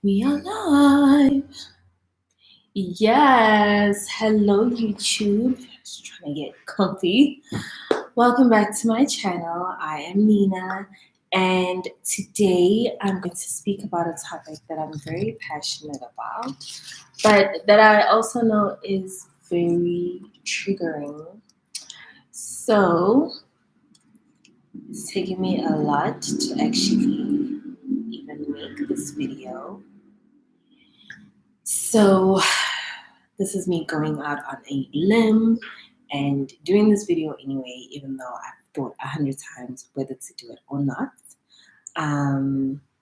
We are live. Yes. Hello, YouTube. Just trying to get comfy. Welcome back to my channel. I am Nina, and today I'm going to speak about a topic that I'm very passionate about, but that I also know is very triggering. So it's taken me a lot to actually even make this video. So this is me going out on a limb and doing this video anyway, even though I've thought 100 times whether to do it or not.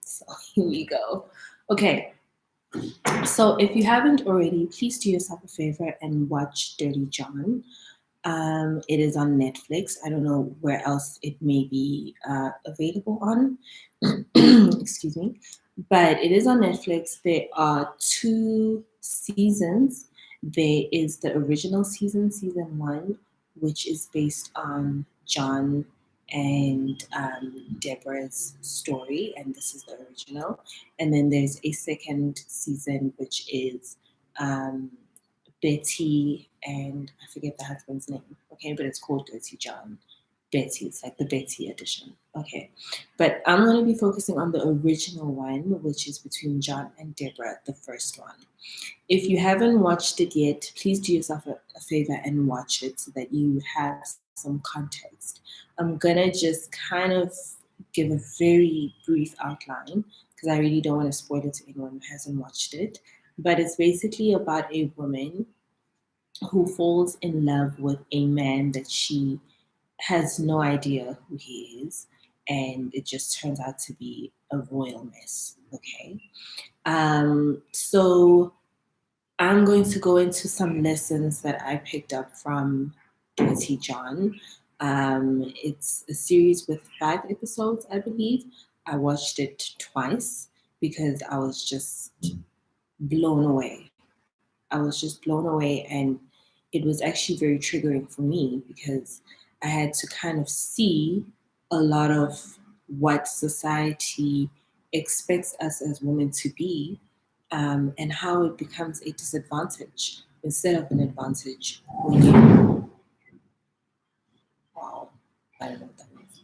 So here we go. Okay, so if you haven't already, please do yourself a favor and watch Dirty John. It is on Netflix. I don't know where else it may be available on. Excuse me. But it is on Netflix. There are 2 seasons. There is the original season, season 1, which is based on John and Deborah's story, and this is the original. And then there's a second season, which is um, Betty and I forget the husband's name. Okay, but it's called Dirty John. Betty, it's like the Betty edition. Okay, but I'm going to be focusing on the original one, which is between John and Deborah, the first one. If you haven't watched it yet, please do yourself a favor and watch it so that you have some context. I'm gonna just kind of give a very brief outline because I really don't want to spoil it to anyone who hasn't watched it. But it's basically about a woman who falls in love with a man that she has no idea who he is, and it just turns out to be a royal mess. Okay, so I'm going to go into some lessons that I picked up from Dirty John. It's a series with 5 episodes, I believe. I watched it twice because I was just blown away. I was just blown away, and it was actually very triggering for me because I had to kind of see a lot of what society expects us as women to be, and how it becomes a disadvantage instead of an advantage when you, wow, I don't know what that means,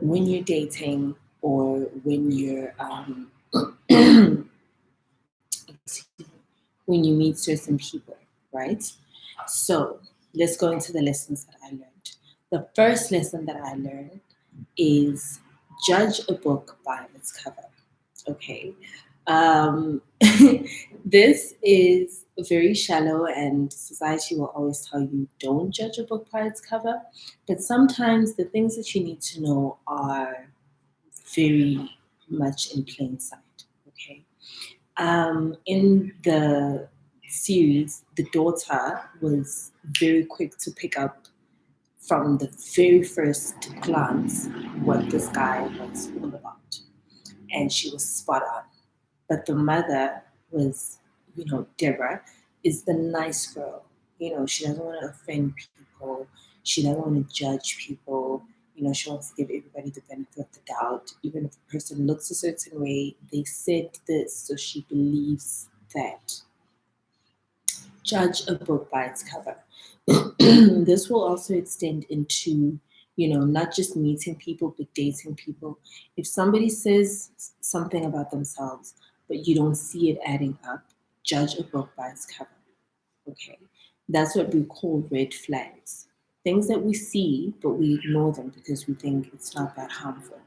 when you're dating or when you're, when you meet certain people, right? So let's go into the lessons that I learned. The first lesson that I learned is judge a book by its cover. Okay. Um, this is very shallow, and society will always tell you don't judge a book by its cover. But sometimes the things that you need to know are very much in plain sight. Okay. In the series, the daughter was very quick to pick up from the very first glance what this guy was all about. And she was spot on. But the mother was, Deborah is the nice girl. She doesn't want to offend people. She doesn't want to judge people. She wants to give everybody the benefit of the doubt. Even if a person looks a certain way, they said this, so she believes that. Judge a book by its cover. This will also extend into, not just meeting people, but dating people. If somebody says something about themselves, but you don't see it adding up, judge a book by its cover. Okay. That's what we call red flags. Things that we see, but we ignore them because we think it's not that harmful.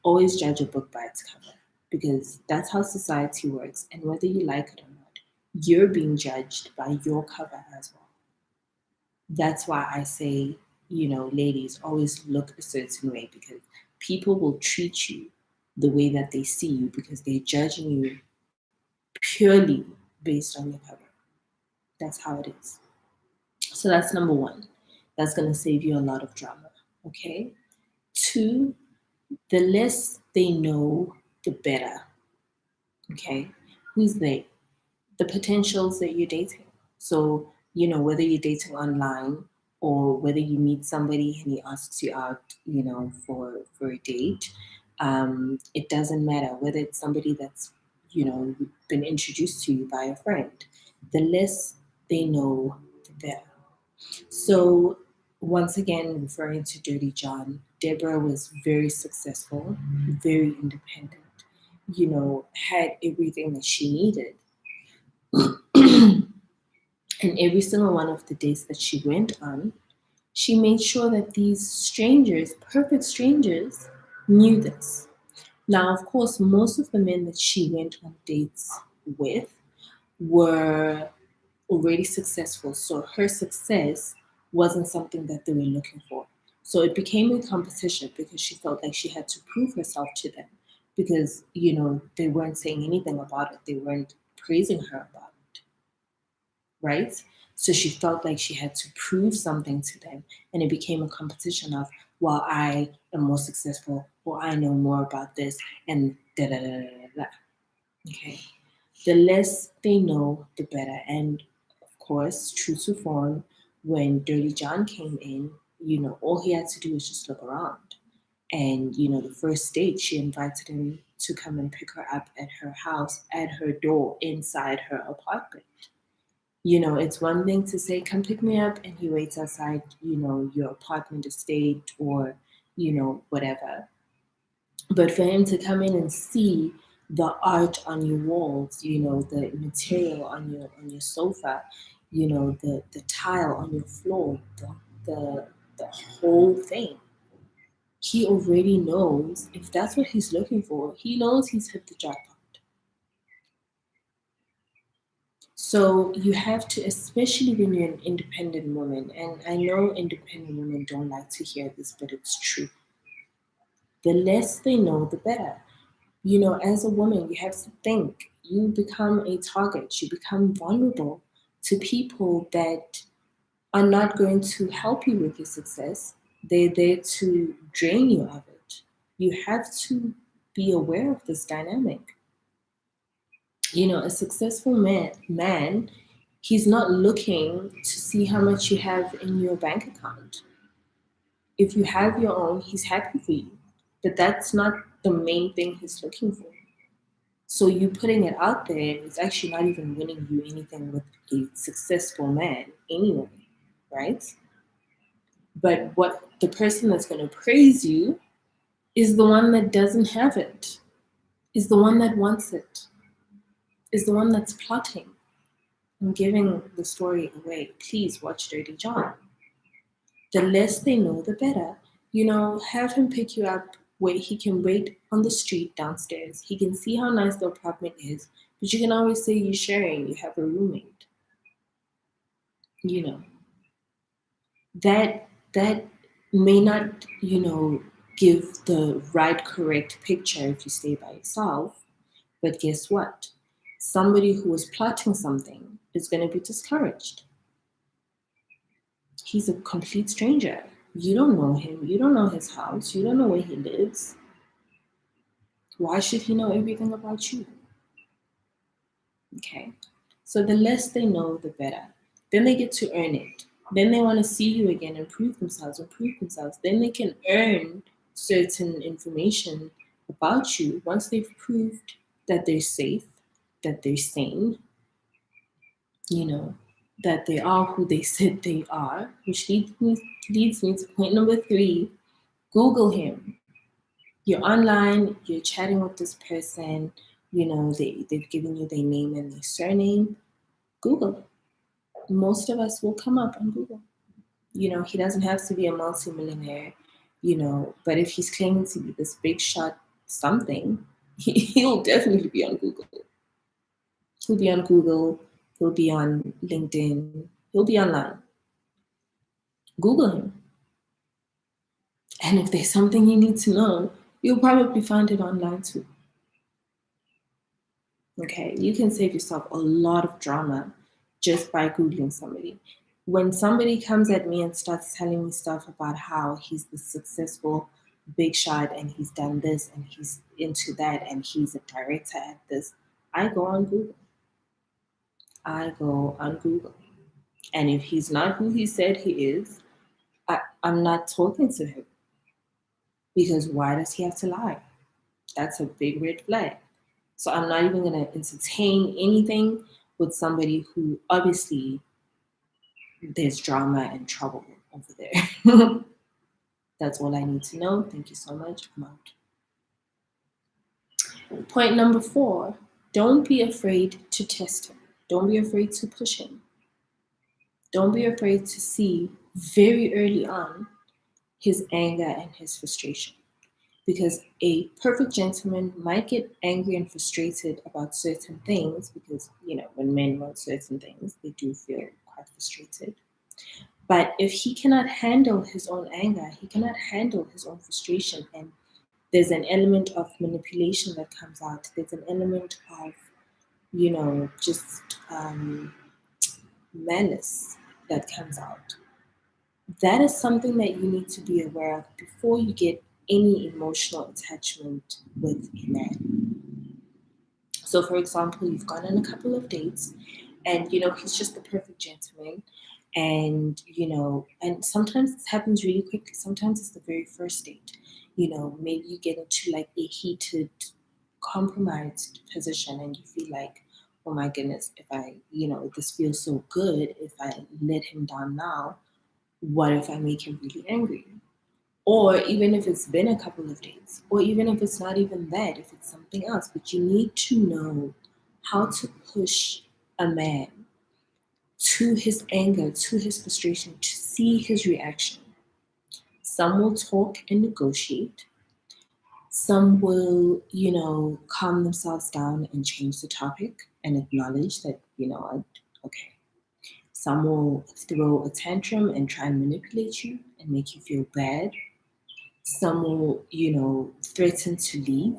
Always judge a book by its cover because that's how society works. And whether you like it or not, you're being judged by your cover as well. That's why I say, ladies, always look a certain way because people will treat you the way that they see you because they're judging you purely based on your cover. That's how it is. So that's number one. That's going to save you a lot of drama. Okay. Two, the less they know, the better. Okay. Who's they? The potentials that you're dating. So, whether you're dating online or whether you meet somebody and he asks you out, for a date, it doesn't matter whether it's somebody that's, been introduced to you by a friend. The less they know, the better. So, once again, referring to Dirty John, Deborah was very successful, very independent, had everything that she needed. And every single one of the dates that she went on, she made sure that these strangers, perfect strangers, knew this. Now, of course, most of the men that she went on dates with were already successful. So her success wasn't something that they were looking for. So it became a competition because she felt like she had to prove herself to them because, they weren't saying anything about it. They weren't praising her about it, right? So she felt like she had to prove something to them. And it became a competition of, well, I am more successful or I know more about this and da da da da da. Da. Okay. The less they know, the better. And of course, true to form, when Dirty John came in, all he had to do was just look around. And, the first date, she invited him to come and pick her up at her house, at her door, inside her apartment. It's one thing to say, come pick me up, and he waits outside, your apartment estate or, whatever. But for him to come in and see the art on your walls, the material on your sofa, the tile on your floor, the the whole thing. He already knows if that's what he's looking for, he knows he's hit the jackpot. So you have to, especially when you're an independent woman, and I know independent women don't like to hear this, but it's true. The less they know, the better. As a woman, you have to think. You become a target, you become vulnerable to people that are not going to help you with your success. They're there to drain you of it. You have to be aware of this dynamic. A successful man, he's not looking to see how much you have in your bank account. If you have your own, he's happy for you. But that's not the main thing he's looking for. So you putting it out there is actually not even winning you anything with a successful man anyway, right? But what the person that's going to praise you is the one that doesn't have it, is the one that wants it, is the one that's plotting. I'm giving the story away. Please watch Dirty John. The less they know, the better. Have him pick you up where he can wait on the street downstairs. He can see how nice the apartment is, but you can always say you're sharing, you have a roommate. You know, that may not, give the right, correct picture if you stay by yourself, but guess what? Somebody who is plotting something is going to be discouraged. He's a complete stranger. You don't know him. You don't know his house. You don't know where he lives. Why should he know everything about you? Okay. So the less they know, the better. Then they get to earn it. Then they want to see you again and prove themselves and prove themselves. Then they can earn certain information about you once they've proved that they're safe, that they're sane, you know, that they are who they said they are, which leads me to point number 3. Google him. You're online, you're chatting with this person, they've given you their name and their surname. Google. Most of us will come up on Google. He doesn't have to be a multimillionaire, but if he's claiming to be this big shot something, he'll definitely be on Google. He'll be on Google, he'll be on LinkedIn, he'll be online. Google him. And if there's something you need to know, you'll probably find it online too. Okay, you can save yourself a lot of drama just by Googling somebody. When somebody comes at me and starts telling me stuff about how he's the successful big shot and he's done this and he's into that and he's a director at this, I go on Google. And if he's not who he said he is, I'm not talking to him. Because why does he have to lie? That's a big red flag. So I'm not even going to entertain anything with somebody who obviously there's drama and trouble over there. That's all I need to know. Thank you so much. I'm out. Point number 4, don't be afraid to test him. Don't be afraid to push him. Don't be afraid to see very early on his anger and his frustration. Because a perfect gentleman might get angry and frustrated about certain things because, when men want certain things, they do feel quite frustrated. But if he cannot handle his own anger, he cannot handle his own frustration, and there's an element of manipulation that comes out. There's an element of, just malice that comes out. That is something that you need to be aware of before you get any emotional attachment with a man. So, for example, you've gone on a couple of dates and, he's just the perfect gentleman. And sometimes this happens really quickly. Sometimes it's the very first date. Maybe you get into like a heated, compromised position and you feel like, oh my goodness, if I, this feels so good, if I let him down now, what if I make him really angry? Or even if it's been a couple of days, or even if it's not even that, if it's something else, but you need to know how to push a man to his anger, to his frustration, to see his reaction. Some will talk and negotiate. Some will, calm themselves down and change the topic and acknowledge that, okay. Some will throw a tantrum and try and manipulate you and make you feel bad. Some will, threaten to leave.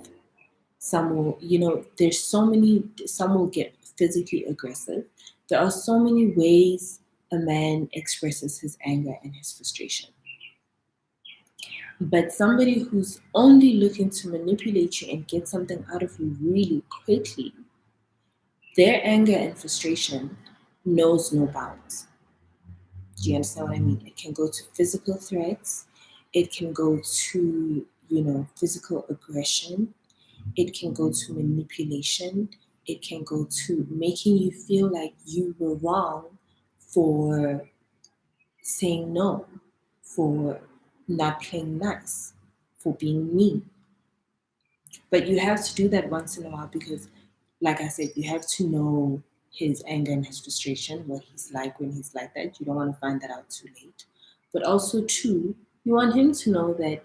Some will, there's so many, some will get physically aggressive. There are so many ways a man expresses his anger and his frustration. But somebody who's only looking to manipulate you and get something out of you really quickly, their anger and frustration knows no bounds. Do you understand what I mean? It can go to physical threats. It can go to, physical aggression. It can go to manipulation. It can go to making you feel like you were wrong for saying no, for not playing nice, for being mean. But you have to do that once in a while because, like I said, you have to know his anger and his frustration, what he's like when he's like that. You don't want to find that out too late. But also, too, you want him to know that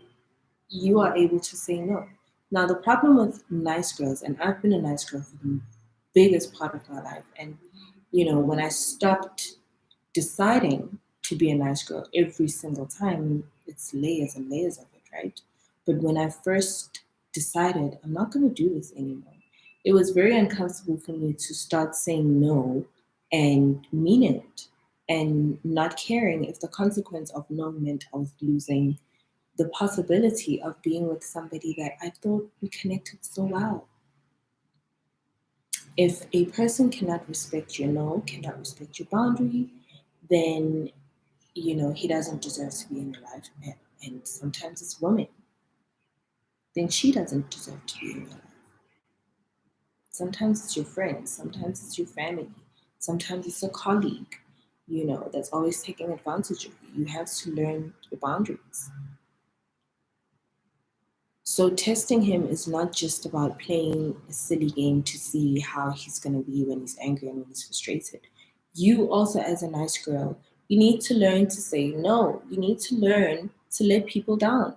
you are able to say no. Now, the problem with nice girls, and I've been a nice girl for the biggest part of my life, and when I stopped deciding to be a nice girl every single time, it's layers and layers of it, right? But when I first decided I'm not going to do this anymore, it was very uncomfortable for me to start saying no and meaning it and not caring if the consequence of no meant I was losing the possibility of being with somebody that I thought we connected so well. If a person cannot respect your no, cannot respect your boundary, then he doesn't deserve to be in your life. And sometimes it's women. Then she doesn't deserve to be in your life. Sometimes it's your friends, sometimes it's your family, sometimes it's a colleague, that's always taking advantage of you. You have to learn your boundaries. So testing him is not just about playing a silly game to see how he's going to be when he's angry and when he's frustrated. You also, as a nice girl, you need to learn to say no. You need to learn to let people down.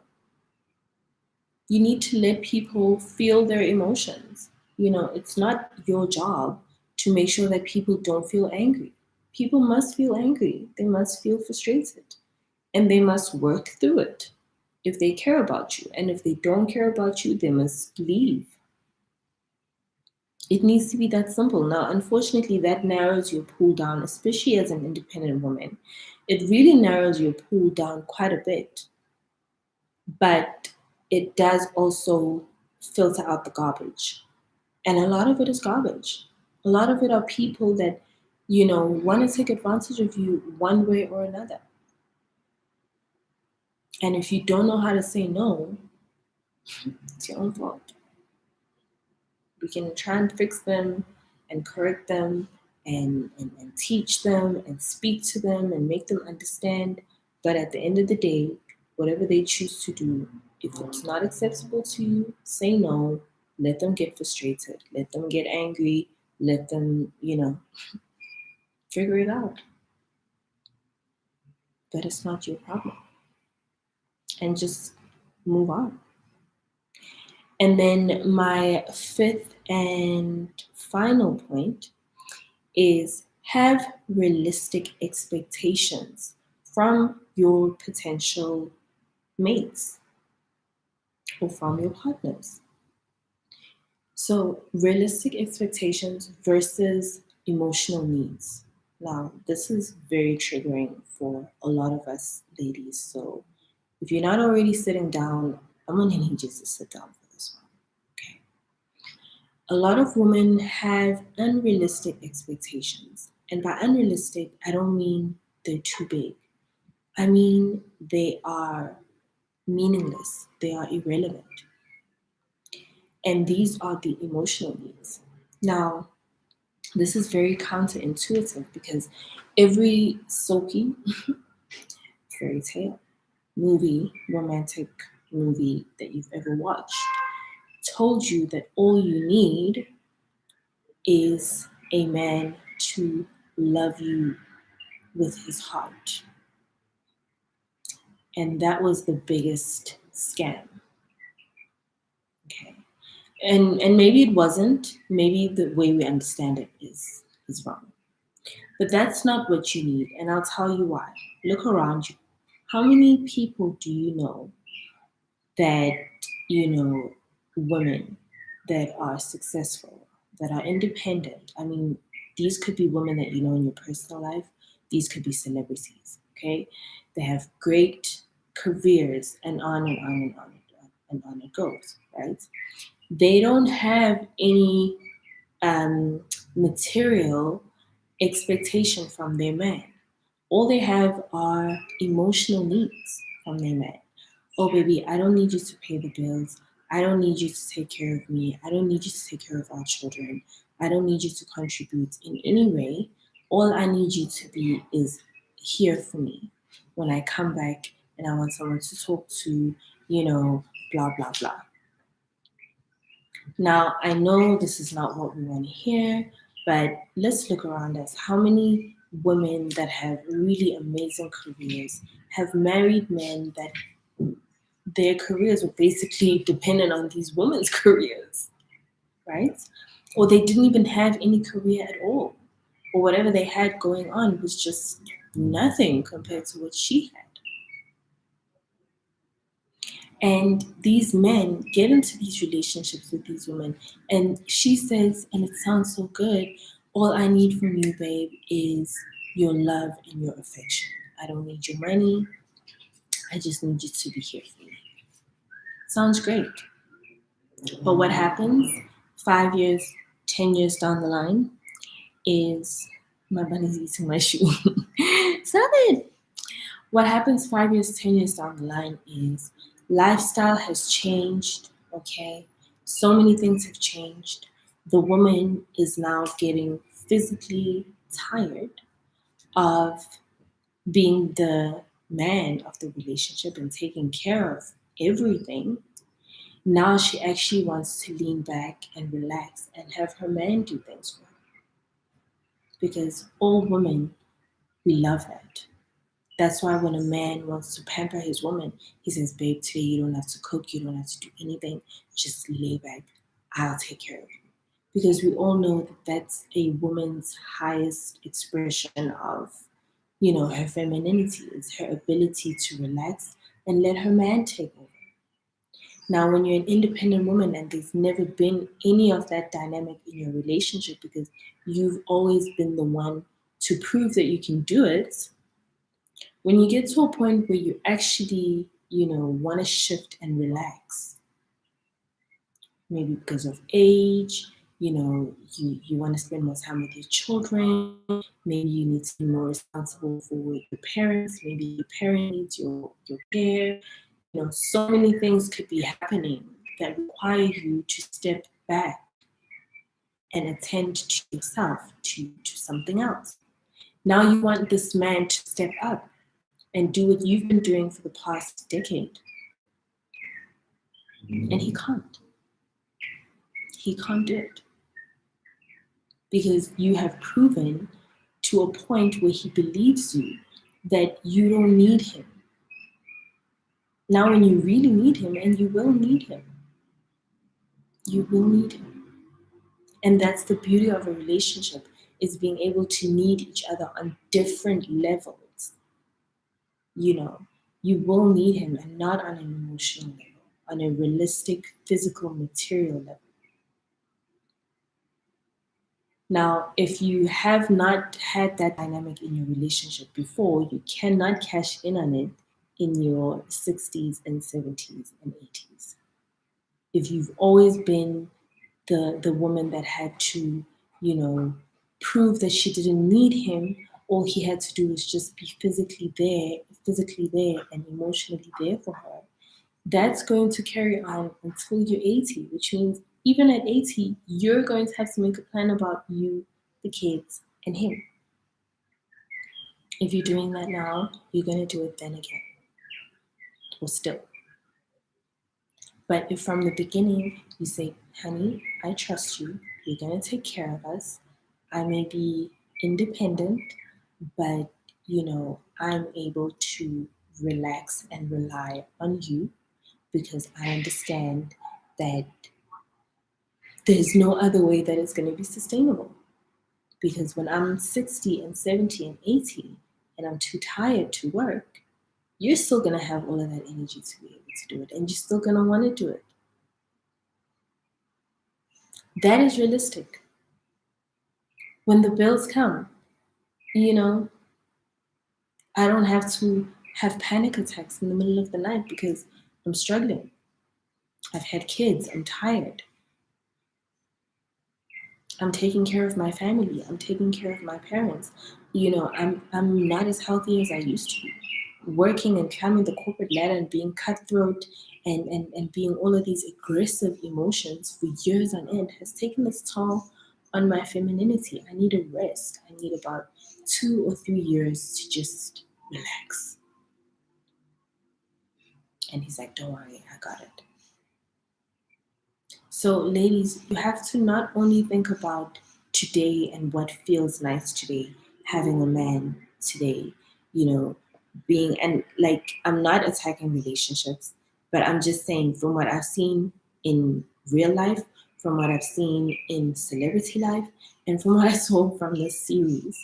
You need to let people feel their emotions. It's not your job to make sure that people don't feel angry. People must feel angry. They must feel frustrated. And they must work through it if they care about you. And if they don't care about you, they must leave. It needs to be that simple. Now, unfortunately, that narrows your pool down, especially as an independent woman. It really narrows your pool down quite a bit. But it does also filter out the garbage. And a lot of it is garbage. A lot of it are people that, want to take advantage of you one way or another. And if you don't know how to say no, it's your own fault. We can try and fix them and correct them and teach them and speak to them and make them understand. But at the end of the day, whatever they choose to do, if it's not acceptable to you, say no. Let them get frustrated. Let them get angry. Let them, figure it out. But it's not your problem. And just move on. And then my fifth and final point is have realistic expectations from your potential mates or from your partners. So, realistic expectations versus emotional needs. Now, this is very triggering for a lot of us ladies. So, if you're not already sitting down, I'm gonna need you to sit down for this one. Okay. A lot of women have unrealistic expectations. And by unrealistic, I don't mean they're too big. I mean they are meaningless, they are irrelevant. And these are the emotional needs. Now, this is very counterintuitive because every soapy fairy tale, movie, romantic movie that you've ever watched told you that all you need is a man to love you with his heart. And that was the biggest scam. Okay. And maybe it wasn't. Maybe the way we understand it is wrong. But that's not what you need. And I'll tell you why. Look around you. How many people do you know that, women that are successful, that are independent? I mean, these could be women that you know in your personal life, these could be celebrities, okay? They have great careers and on and on and on and on it goes, right? They don't have any material expectation from their man. All they have are emotional needs from their man. Oh, baby, I don't need you to pay the bills. I don't need you to take care of me. I don't need you to take care of our children. I don't need you to contribute in any way. All I need you to be is here for me when I come back and I want someone to talk to, blah, blah, blah. Now, I know this is not what we want to hear, but let's look around us. How many women that have really amazing careers have married men that their careers were basically dependent on these women's careers, right? Or they didn't even have any career at all, or whatever they had going on was just nothing compared to what she had. And these men get into these relationships with these women, and she says, and it sounds so good, all I need from you, babe, is your love and your affection. I don't need your money. I just need you to be here for me. Sounds great. But what happens 5 years, 10 years down the line is my bunny's eating my shoe. Stop it. What happens 5 years, 10 years down the line is lifestyle has changed, okay? So many things have changed. The woman is now getting physically tired of being the man of the relationship and taking care of everything. Now she actually wants to lean back and relax and have her man do things for her. Because all women, we love that. That's why when a man wants to pamper his woman, he says, babe, today you don't have to cook, you don't have to do anything, just lay back, I'll take care of you. Because we all know that that's a woman's highest expression of, her femininity, is her ability to relax and let her man take over. Now, when you're an independent woman and there's never been any of that dynamic in your relationship because you've always been the one to prove that you can do it, when you get to a point where you actually, want to shift and relax, maybe because of age, you want to spend more time with your children, maybe you need to be more responsible for your parents, maybe your parent needs your care, so many things could be happening that require you to step back and attend to yourself, to something else. Now you want this man to step up and do what you've been doing for the past decade. And he can't. He can't do it. Because you have proven to a point where he believes you that you don't need him. Now, when you really need him, and you will need him, you will need him. And that's the beauty of a relationship, is being able to need each other on different levels. You know, you will need him, and not on an emotional level, on a realistic, physical, material level. Now, if you have not had that dynamic in your relationship before, you cannot cash in on it in your 60s and 70s and 80s. If you've always been the woman that had to, you know, prove that she didn't need him, all he had to do was just be physically there and emotionally there for her, that's going to carry on until you're 80, which means even at 80, you're going to have to make a plan about you, the kids, and him. If you're doing that now, you're going to do it then again, or still. But if from the beginning you say, honey, I trust you, you're going to take care of us, I may be independent, but I'm able to relax and rely on you because I understand that there's no other way that it's going to be sustainable. Because when I'm 60 and 70 and 80 and I'm too tired to work, you're still going to have all of that energy to be able to do it. And you're still going to want to do it. That is realistic. When the bills come, I don't have to have panic attacks in the middle of the night because I'm struggling. I've had kids. I'm tired. I'm taking care of my family. I'm taking care of my parents. I'm not as healthy as I used to be. Working and climbing the corporate ladder and being cutthroat and being all of these aggressive emotions for years on end has taken its toll on my femininity. I need a rest. I need about 2 or 3 years to just relax. And he's like, don't worry, I got it. So, ladies, you have to not only think about today and what feels nice today, having a man today, being, and like, I'm not attacking relationships, but I'm just saying from what I've seen in real life, from what I've seen in celebrity life, and from what I saw from this series,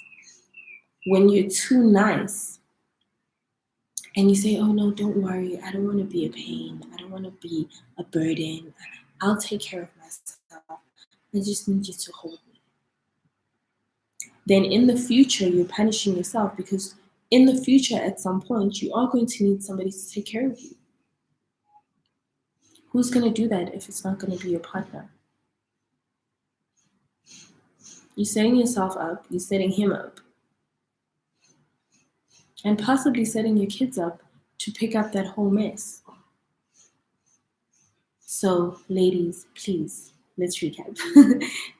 when you're too nice, and you say, oh no, don't worry, I don't want to be a pain, I don't want to be a burden, I'll take care of myself, I just need you to hold me. Then in the future, you're punishing yourself because in the future, at some point, you are going to need somebody to take care of you. Who's going to do that if it's not going to be your partner? You're setting yourself up, you're setting him up, and possibly setting your kids up to pick up that whole mess. So, ladies, please, let's recap.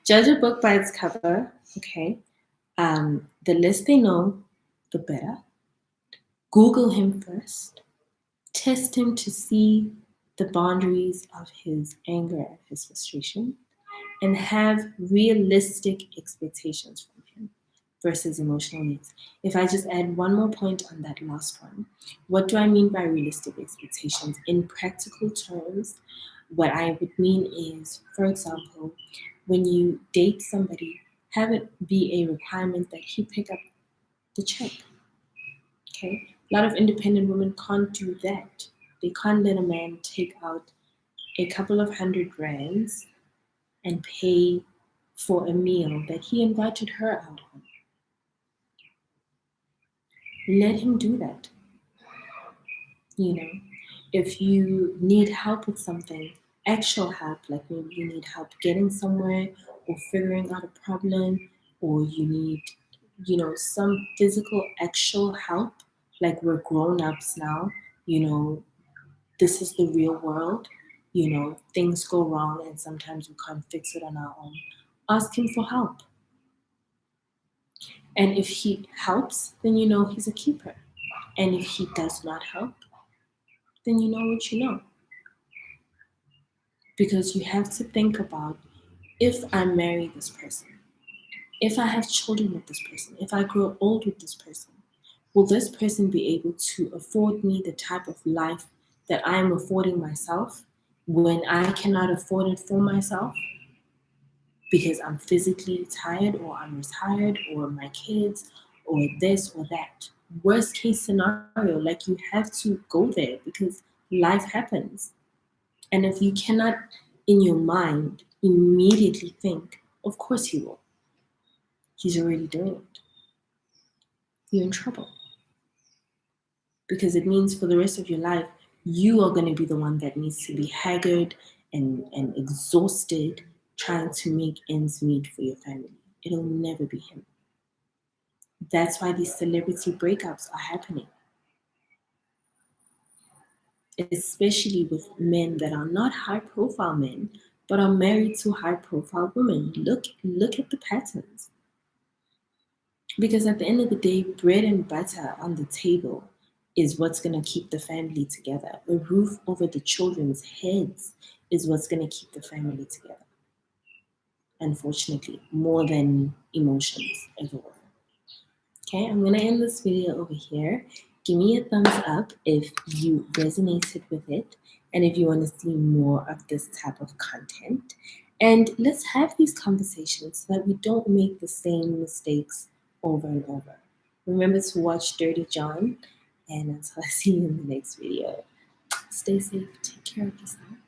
Judge a book by its cover, okay? The less they know, the better. Google him first. Test him to see the boundaries of his anger and his frustration, and have realistic expectations from him versus emotional needs. If I just add one more point on that last one, what do I mean by realistic expectations? In practical terms, what I would mean is, for example, when you date somebody, have it be a requirement that he pick up the check. Okay? A lot of independent women can't do that. They can't let a man take out a couple of $100 and pay for a meal that he invited her out on. Let him do that. If you need help with something, actual help, like maybe you need help getting somewhere or figuring out a problem, or you need, some physical actual help, like we're grown-ups now, this is the real world, things go wrong and sometimes we can't fix it on our own. Ask him for help. And if he helps, then you know he's a keeper. And if he does not help, then you know what you know. Because you have to think about, if I marry this person, if I have children with this person, if I grow old with this person, will this person be able to afford me the type of life that I am affording myself when I cannot afford it for myself because I'm physically tired or I'm retired or my kids or this or that? Worst case scenario, like, you have to go there because life happens. And if you cannot in your mind immediately think, of course he will, he's already doing it, you're in trouble. Because it means for the rest of your life, you are going to be the one that needs to be haggard and exhausted trying to make ends meet for your family. It'll never be him. That's why these celebrity breakups are happening, especially with men that are not high profile men but are married to high profile women. Look at the patterns. Because at the end of the day, bread and butter on the table is what's going to keep the family together. A roof over the children's heads is what's going to keep the family together. Unfortunately, more than emotions as well. Okay, I'm going to end this video over here. Give me a thumbs up if you resonated with it and if you want to see more of this type of content. And let's have these conversations so that we don't make the same mistakes over and over. Remember to watch Dirty John, and until I see you in the next video, stay safe, take care of yourself.